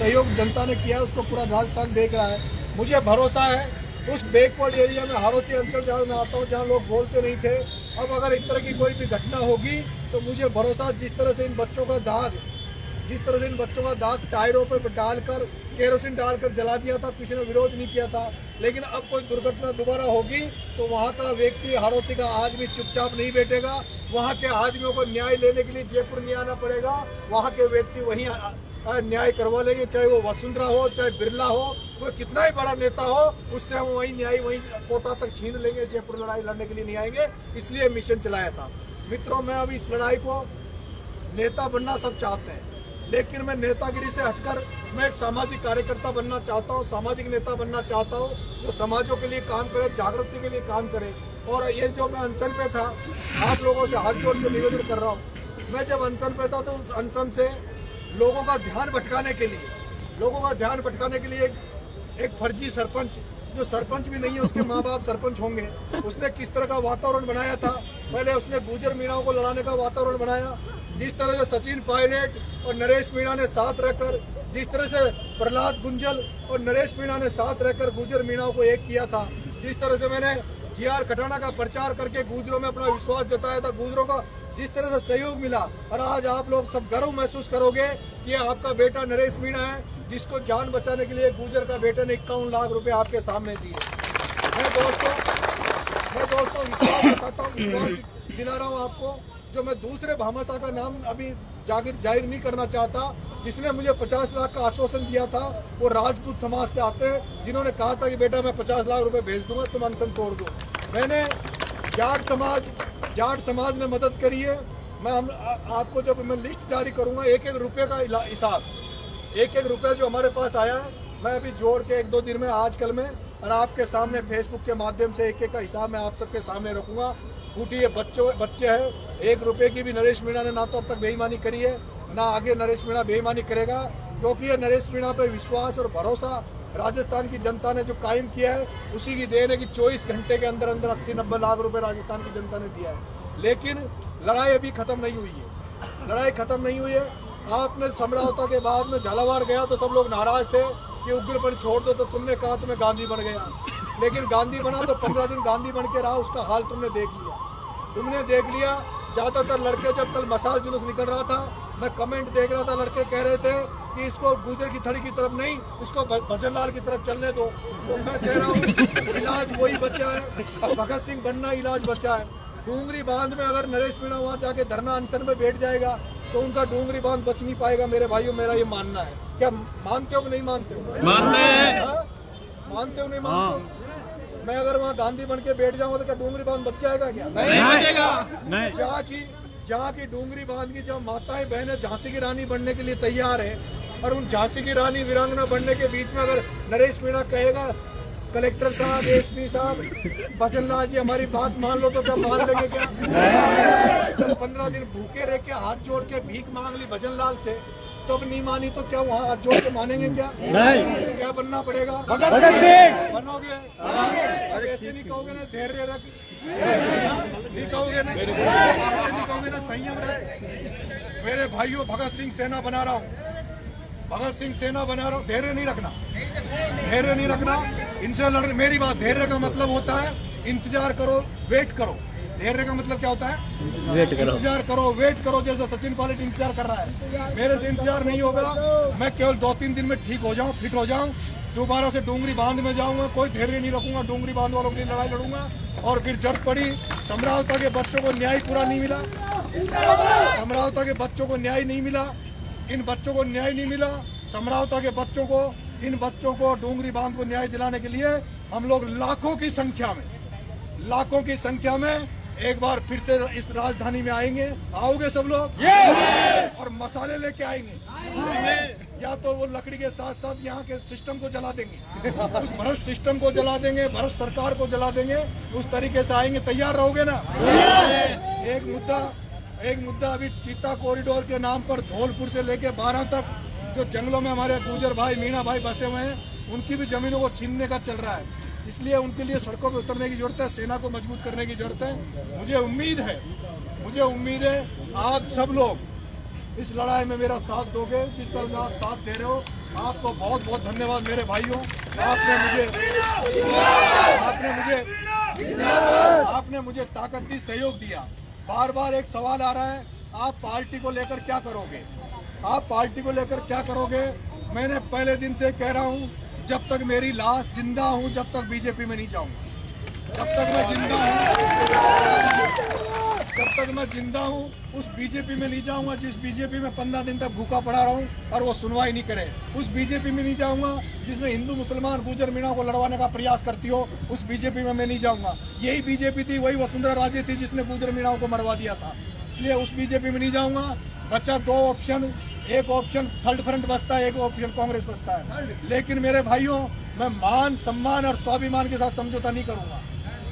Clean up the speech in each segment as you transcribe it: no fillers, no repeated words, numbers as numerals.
सहयोग जनता ने किया है उसको पूरा राजस्थान देख रहा है। मुझे भरोसा है उस बैकवर्ड एरिया में हारोती अंचल जहाँ मैं आता हूँ, जहाँ लोग बोलते नहीं थे, अब अगर इस तरह की कोई भी घटना होगी तो मुझे भरोसा, जिस तरह से इन बच्चों का दाग टायरों पर डालकर, केरोसिन डालकर जला दिया था, किसी ने विरोध नहीं किया था, लेकिन अब कोई दुर्घटना दोबारा होगी तो वहाँ का व्यक्ति, हाड़ौती का आदमी चुपचाप नहीं बैठेगा। वहाँ के आदमियों को न्याय लेने के लिए जयपुर नहीं आना पड़ेगा। वहाँ के व्यक्ति वहीं न्याय करवा लेंगे, चाहे वो वसुंधरा हो, चाहे बिरला हो, वो कितना ही बड़ा नेता हो, उससे हम वहीं न्याय वहीं कोटा तक छीन लेंगे। जयपुर लड़ाई लड़ने के लिए नहीं आएंगे, इसलिए मिशन चलाया था। मित्रों, मैं अभी इस लड़ाई को, नेता बनना सब चाहते हैं, लेकिन मैं नेतागिरी से हटकर मैं एक सामाजिक कार्यकर्ता बनना चाहता हूँ, सामाजिक नेता बनना चाहता हूँ, जो समाजों के लिए काम करे, जागृति के लिए काम करे। और ये जो मैं अनशन पे था, आप लोगों से हाथ जोड़ के निवेदन कर रहा हूँ, मैं जब अनशन पे था तो उस अनशन से लोगों का ध्यान भटकाने के लिए एक फर्जी सरपंच, जो सरपंच भी नहीं है, उसके माँ बाप सरपंच होंगे, उसने किस तरह का वातावरण बनाया था। पहले उसने गुर्जर मीणाओं को लड़ाने का वातावरण बनाया। जिस तरह से सचिन पायलट और नरेश मीणा ने साथ रहकर, जिस तरह से प्रहलाद गुंजल और नरेश मीणा ने साथ रहकर गुर्जर मीणाओं को एक किया था, जिस तरह से मैंने जीआर खटाना का प्रचार करके गुर्जरों में अपना विश्वास जताया था, गुर्जरों का जिस तरह से सहयोग मिला, और आज आप लोग सब गर्व महसूस करोगे कि आपका बेटा नरेश मीणा है, जिसको जान बचाने के लिए गुर्जर का बेटे ने 51 लाख रुपए आपके सामने दिए। मैं दोस्तों विश्वास बताता हूँ, विश्वास दिला रहा हूँ आपको। जो मैं दूसरे भामाशाह का नाम अभी जाहिर नहीं करना चाहता, जिसने मुझे 50 लाख का आश्वासन दिया था, वो राजपूत समाज से आते हैं, जिन्होंने कहा था कि बेटा मैं 50 लाख रुपए भेज दूंगा, तुम अनशन तोड़ दो। मैंने जाट समाज ने मदद करी है। मैं आपको जब मैं लिस्ट जारी करूंगा, एक रुपये का हिसाब, एक रुपये जो हमारे पास आया है, मैं अभी जोड़ के 1-2 दिन में, आजकल में, और आपके सामने फेसबुक के माध्यम से एक का हिसाब मैं आप सबके सामने रखूंगा। फूटी ये बच्चे हैं, 1 रुपये की भी नरेश मीणा ने ना तो अब तक बेईमानी करी है, ना आगे नरेश मीणा बेईमानी करेगा, क्योंकि ये नरेश मीणा पर विश्वास और भरोसा राजस्थान की जनता ने जो कायम किया है, उसी की देन है कि 24 घंटे के अंदर 80-90 लाख रुपए राजस्थान की जनता ने दिया है। लेकिन लड़ाई अभी खत्म नहीं हुई है। आपने समझौता के बाद में झालावाड़ गया तो सब लोग नाराज थे कि उग्रपन छोड़ दो, तो तुमने कहा तुम्हें गांधी बन गया, लेकिन गांधी बना तो 15 दिन गांधी बन के रहा, उसका हाल तुमने देख लिया। ज्यादातर लड़के, जब कल मसाल जुलूस निकल रहा था, मैं कमेंट देख रहा था, लड़के कह रहे थे कि इसको गुर्जर की थड़ी की तरफ नहीं, इसको भजन लाल की तरफ चलने दो। तो मैं कह रहा हूँ, इलाज वही बचा है, भगत सिंह बनना इलाज बचा है। डूंगरी बांध में अगर नरेश मीणा वहाँ जाके धरना अनशन में बैठ जाएगा तो उनका डूंगरी बांध बच नहीं पाएगा। मेरे भाइयों, मेरा ये मानना है। क्या मानते हो कि नहीं मानते हो? मानते हो नहीं मानते? मैं अगर वहाँ गांधी बन के बैठ जाऊंगा तो क्या डूंगरी बांध बच जाएगा? क्या नहीं बचेगा। जहाँ की डूंगरी बांध की जब माताएं बहनें झांसी की रानी बनने के लिए तैयार है, और उन झांसी की रानी वीरांगना बनने के बीच में अगर नरेश मीणा कहेगा, कलेक्टर साहब, एसपी साहब, भजन लाल जी हमारी बात मान लो, तो क्या मान लेंगे? क्या 15 दिन भूखे रह के हाथ जोड़ के भीख मांग ली भजन लाल से, तो अब नहीं मानी तो क्या वहाँ हाथ जोड़ के मानेंगे? क्या नहीं, क्या बनना पड़ेगा? भगत सिंह बनोगे। अब ऐसे नहीं कहोगे ना, धैर्य रख, नहीं कहोगे ना, संयम रख। मेरे भाइयों, भगत सिंह सेना बना रहा हूँ, धैर्य नहीं रखना, इनसे लड़। मेरी बात, धैर्य का मतलब होता है इंतजार करो, वेट करो। धैर्य का मतलब क्या होता है? इंतजार करो, वेट करो, जैसा सचिन पायलट इंतजार कर रहा है। मेरे से इंतजार नहीं होगा। मैं केवल 2-3 दिन में ठीक हो जाऊं, फिट हो जाऊं, दोबारा से डूंगरी बांध में जाऊंगा, कोई धैर्य नहीं रखूंगा, डूंगरी बांध वालों की लड़ाई लड़ूंगा। और फिर जरूरत पड़ी, समरावता के बच्चों को न्याय पूरा नहीं मिला, समरावता के बच्चों को न्याय नहीं मिला, इन बच्चों को न्याय नहीं मिला, समरावता के बच्चों को, इन बच्चों को डूंगरी बांध को न्याय दिलाने के लिए हम लोग लाखों की संख्या में एक बार फिर से इस राजधानी में आएंगे। आओगे सब लोग? और मसाले लेके आएंगे, या तो वो लकड़ी के साथ साथ यहाँ के सिस्टम को जला देंगे, उस भ्रष्ट सिस्टम को जला देंगे, भ्रष्ट सरकार को जला देंगे। उस तरीके से आएंगे, तैयार रहोगे ना? एक मुद्दा अभी चीता कॉरिडोर के नाम पर धौलपुर से लेके 12 तक जो जंगलों में हमारे गुर्जर भाई, मीणा भाई बसे हुए हैं, उनकी भी जमीनों को छीनने का चल रहा है। इसलिए उनके लिए सड़कों पर उतरने की जरूरत है, सेना को मजबूत करने की जरूरत है। मुझे उम्मीद है आप सब लोग इस लड़ाई में मेरा साथ दोगे। जिस तरह से आप साथ दे रहे हो, आपको बहुत बहुत धन्यवाद मेरे भाइयों। आपने मुझे ताकत दी, सहयोग दिया। बार बार एक सवाल आ रहा है, आप पार्टी को लेकर क्या करोगे? आप पार्टी को लेकर क्या करोगे? मैंने पहले दिन से कह रहा हूँ, जब तक मेरी लाश जिंदा हूँ, जब तक बीजेपी में नहीं जाऊंगा। जब तक मैं जिंदा हूँ उस बीजेपी में नहीं जाऊंगा जिस बीजेपी में 15 दिन तक भूखा पड़ा रहा हूँ और वो सुनवाई नहीं करे। उस बीजेपी में नहीं जाऊंगा जिसमें हिंदू मुसलमान गुजर मीणा को लड़वाने का प्रयास करती हो, उस बीजेपी में मैं नहीं जाऊंगा। यही बीजेपी थी, वही वसुंधरा राजे थी जिसने गुजर मीणाओं को मरवा दिया था, इसलिए उस बीजेपी में नहीं जाऊंगा। बच्चा दो ऑप्शन, एक ऑप्शन थर्ड फ्रंट बचता है, एक ऑप्शन कांग्रेस बचता है। लेकिन मेरे भाइयों, मैं मान सम्मान और स्वाभिमान के साथ समझौता नहीं करूंगा।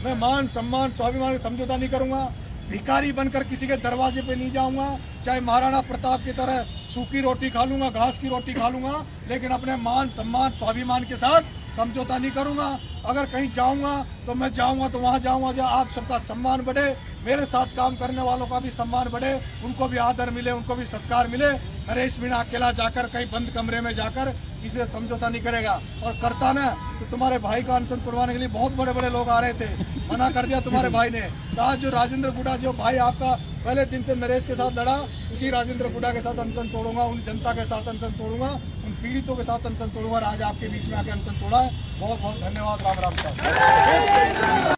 मैं मान सम्मान स्वाभिमान का समझौता नहीं करूंगा। भिखारी बनकर किसी के दरवाजे पे नहीं जाऊंगा, चाहे महाराणा प्रताप की तरह सूखी रोटी खा लूंगा, घास की रोटी खा लूंगा, लेकिन अपने मान सम्मान स्वाभिमान के साथ समझौता नहीं करूंगा। अगर कहीं जाऊंगा तो मैं जाऊंगा तो वहां जाऊंगा जहां आप सबका सम्मान बढ़े, मेरे साथ काम करने वालों का भी सम्मान बढ़े, उनको भी आदर मिले, उनको भी सत्कार मिले। नरेश मीणा अकेला जाकर कहीं बंद कमरे में जाकर किसी से समझौता नहीं करेगा। और करता ना तो तुम्हारे भाई का अनशन तोड़वाने के लिए बहुत बड़े बड़े लोग आ रहे थे, मना कर दिया तुम्हारे भाई ने। कहा जो राजेंद्र गुडा, जो भाई आपका पहले दिन से नरेश के साथ लड़ा, उसी राजेंद्र गुडा के साथ अनशन तोड़ूंगा, उन जनता के साथ अनशन तोड़ूंगा, उन पीड़ितों के साथ अनशन तोड़ूंगा। आज आपके बीच में आके अनशन तोड़ा है। बहुत बहुत धन्यवाद। राम राम साहब।